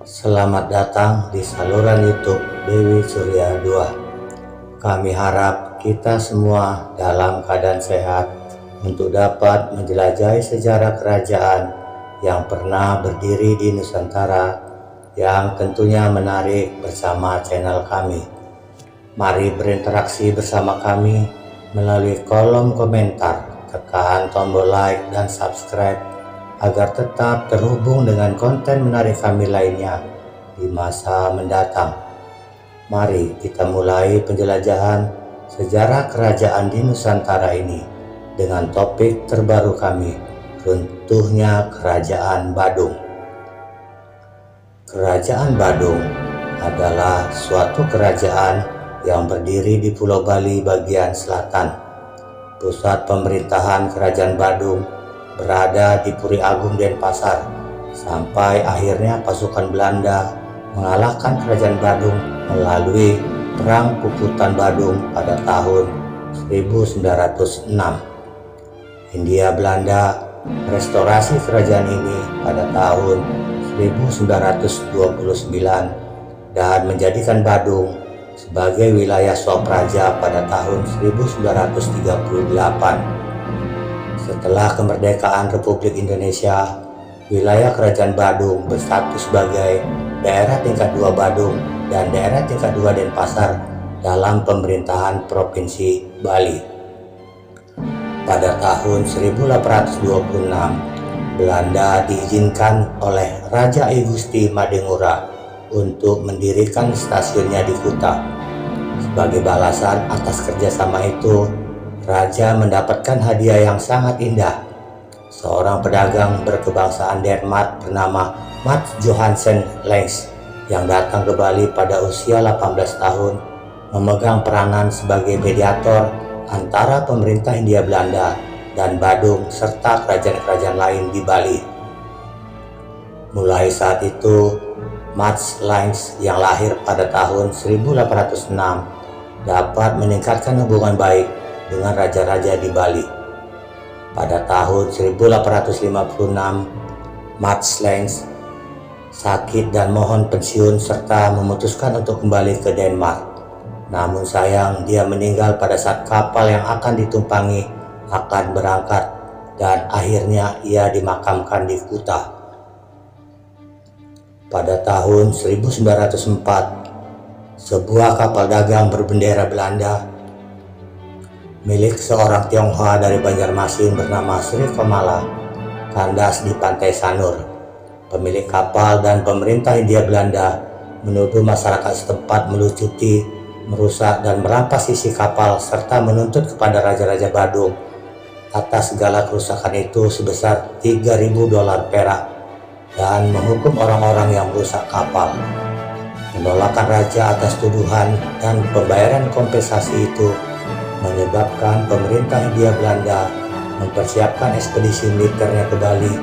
Selamat datang di saluran YouTube Dewi Surya 2. Kami harap kita semua dalam keadaan sehat untuk dapat menjelajahi sejarah kerajaan yang pernah berdiri di Nusantara yang tentunya menarik bersama channel kami. Mari berinteraksi bersama kami melalui kolom komentar, tekan tombol like dan subscribe agar tetap terhubung dengan konten menarik kami lainnya di masa mendatang. Mari kita mulai penjelajahan sejarah kerajaan di Nusantara ini dengan topik terbaru kami, runtuhnya Kerajaan Badung. Kerajaan Badung adalah suatu kerajaan yang berdiri di Pulau Bali bagian selatan. Pusat pemerintahan Kerajaan Badung berada di Puri Agung, Denpasar, sampai akhirnya pasukan Belanda mengalahkan Kerajaan Badung melalui Perang Puputan Badung pada tahun 1906. Hindia Belanda merestorasi kerajaan ini pada tahun 1929 dan menjadikan Badung sebagai wilayah swapraja pada tahun 1938. Setelah kemerdekaan Republik Indonesia, wilayah Kerajaan Badung berstatus sebagai daerah tingkat 2 Badung dan daerah tingkat 2 Denpasar dalam pemerintahan Provinsi Bali. Pada tahun 1826, Belanda diizinkan oleh Raja I Gusti Madengura untuk mendirikan stasiunnya di Kuta. Sebagai balasan atas kerjasama itu, Raja mendapatkan hadiah yang sangat indah. Seorang pedagang berkebangsaan Denmark bernama Mats Johansen Lenz yang datang ke Bali pada usia 18 tahun memegang peranan sebagai mediator antara pemerintah Hindia Belanda dan Badung serta kerajaan-kerajaan lain di Bali. Mulai saat itu, Mats Lenz yang lahir pada tahun 1806 dapat meningkatkan hubungan baik dengan raja-raja di Bali. Pada tahun 1856, Mats Lenz sakit dan mohon pensiun serta memutuskan untuk kembali ke Denmark. Namun sayang, dia meninggal pada saat kapal yang akan ditumpangi akan berangkat dan akhirnya ia dimakamkan di Kuta. Pada tahun 1904, sebuah kapal dagang berbendera Belanda milik seorang Tionghoa dari Banjarmasin bernama Sri Komala kandas di pantai Sanur. Pemilik kapal dan pemerintah Hindia Belanda menuduh masyarakat setempat melucuti, merusak dan merampas isi kapal serta menuntut kepada Raja-Raja Badung atas segala kerusakan itu sebesar $3.000 perak dan menghukum orang-orang yang merusak kapal. Penolakan raja atas tuduhan dan pembayaran kompensasi itu menyebabkan pemerintah Hindia Belanda mempersiapkan ekspedisi militernya ke Bali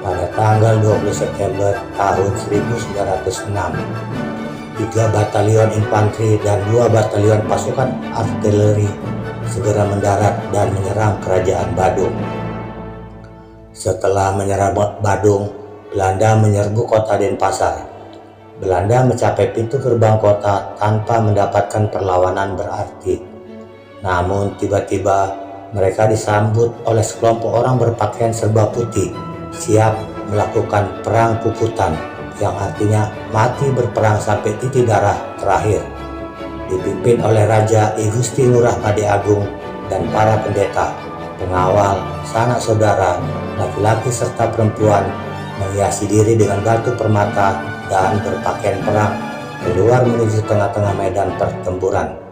pada tanggal 20 September tahun 1906. 3 batalion infanteri dan 2 batalion pasukan artileri segera mendarat dan menyerang Kerajaan Badung. Setelah menyerang Badung, Belanda menyerbu kota Denpasar. Belanda mencapai pintu gerbang kota tanpa mendapatkan perlawanan berarti. Namun tiba-tiba mereka disambut oleh sekelompok orang berpakaian serba putih, siap melakukan perang puputan, yang artinya mati berperang sampai titik darah terakhir. Dipimpin oleh Raja I Gusti Ngurah Pade Agung dan para pendeta, pengawal, sanak saudara, laki-laki serta perempuan menghiasi diri dengan batu permata dan berpakaian perang keluar menuju tengah-tengah medan pertempuran.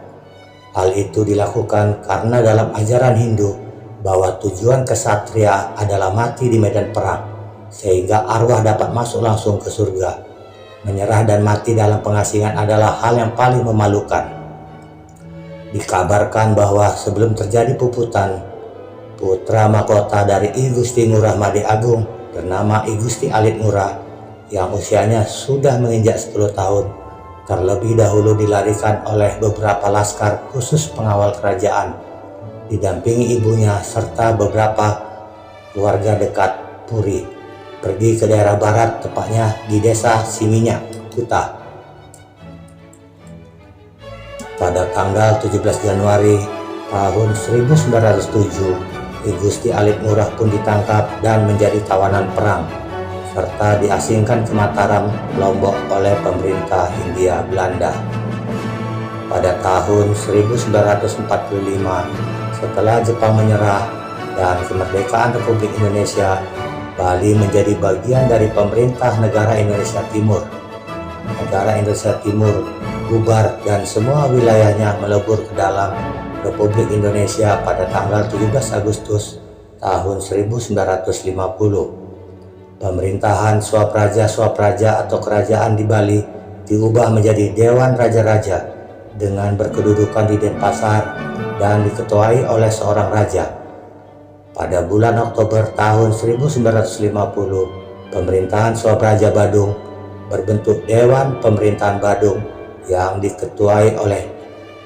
Hal itu dilakukan karena dalam ajaran Hindu bahwa tujuan kesatria adalah mati di medan perang, sehingga arwah dapat masuk langsung ke surga. Menyerah dan mati dalam pengasingan adalah hal yang paling memalukan. Dikabarkan bahwa sebelum terjadi puputan, putra mahkota dari I Gusti Ngurah Pade Agung bernama I Gusti Alit Ngurah yang usianya sudah menginjak 10 tahun terlebih dahulu dilarikan oleh beberapa laskar khusus pengawal kerajaan, didampingi ibunya serta beberapa keluarga dekat Puri, pergi ke daerah barat, tepatnya di desa Siminyak. Kuta. Pada tanggal 17 Januari tahun 1907, I Gusti Alit Ngurah pun ditangkap dan menjadi tawanan perang, serta diasingkan ke Mataram, Lombok oleh pemerintah Hindia Belanda. Pada tahun 1945, setelah Jepang menyerah dan kemerdekaan Republik Indonesia, Bali menjadi bagian dari pemerintah negara Indonesia Timur. Negara Indonesia Timur bubar dan semua wilayahnya melebur ke dalam Republik Indonesia pada tanggal 17 Agustus tahun 1950. Pemerintahan Swapraja atau kerajaan di Bali diubah menjadi Dewan Raja-Raja dengan berkedudukan di Denpasar dan diketuai oleh seorang raja. Pada bulan Oktober tahun 1950, pemerintahan Swapraja Badung berbentuk Dewan Pemerintahan Badung yang diketuai oleh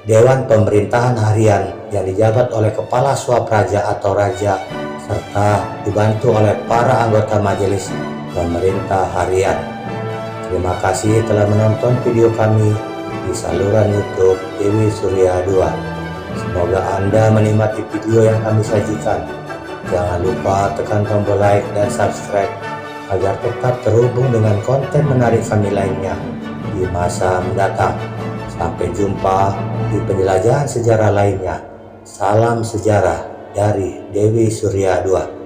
Dewan Pemerintahan Harian yang dijabat oleh Kepala Swapraja atau Raja serta dibantu oleh para anggota Majelis Pemerintah Harian. Terima kasih telah menonton video kami di saluran YouTube Dewi Surya 2. Semoga Anda menikmati video yang kami sajikan. Jangan lupa tekan tombol like dan subscribe agar tetap terhubung dengan konten menarik kami lainnya di masa mendatang. Sampai jumpa di penjelajahan sejarah lainnya. Salam sejarah dari Dewi Surya 2.